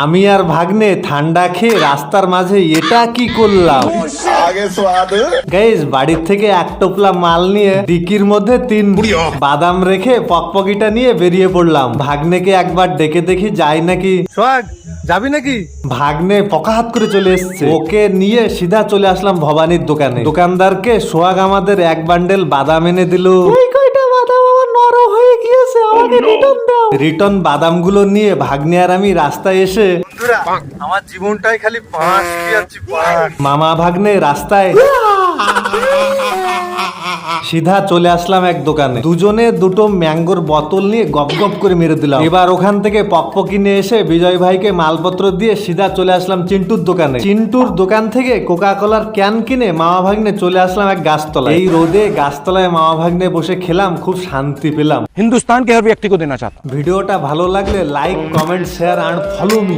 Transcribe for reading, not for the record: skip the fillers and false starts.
আমি আর ভাগ্নে ঠান্ডা খেয়ে রাস্তার মাঝে এটা কি করলাম। গাইস বাড়ির থেকে এক টোপলা মাল নিয়ে ডিকির মধ্যে 3 বাদাম রেখে পকপকিটা নিয়ে বেরিয়ে পড়লাম। ভাগ্নেকে একবার ডেকে দেখি যাই নাকি। সোহাগ যাবি নাকি? ভাগ্নে পকা হাত করে চলে এসছে। ওকে নিয়ে সিধা চলে আসলাম ভবানীর দোকানে। দোকানদারকে সোহাগ আমাদের 1 বান্ডেল বাদাম এনে দিল। এই কয়টা বাদাম আমার নরম হয়ে গিয়েছে, আমাকে রিটার্ন দাও। রিটার্ন বাদামগুলো নিয়ে ভাগ্নে আর আমি রাস্তায় এসে বন্ধুরা আমার জীবনটাই খালি পাঁচ কি যাচ্ছি পাঁচ। মামা ভাগ্নে রাস্তায় সিধা চলে আসলাম এক দোকানে। দুজনে দুটো ম্যাঙ্গোর বোতল নিয়ে গপ গপ করে মেরে দিলাম। এবার ওখান থেকে পকপকি নিয়ে এসে বিজয় ভাইকে মালপত্র দিয়ে সিধা চলে আসলাম চিন্টুর দোকানে। চিন্টুর দোকান থেকে কোকা কোলার ক্যান কিনে মামা ভাগ্নে চলে আসলাম এক গাছতলায়। এই রোদে গাছতলায় মামা ভাগ্নে বসে খেলাম, খুব শান্তি পেলাম। हिंदुस्तान के हर व्यक्ति को देना चाहता हूं। ভিডিওটা ভালো লাগলে লাইক, কমেন্ট, শেয়ার আর ফলো মি।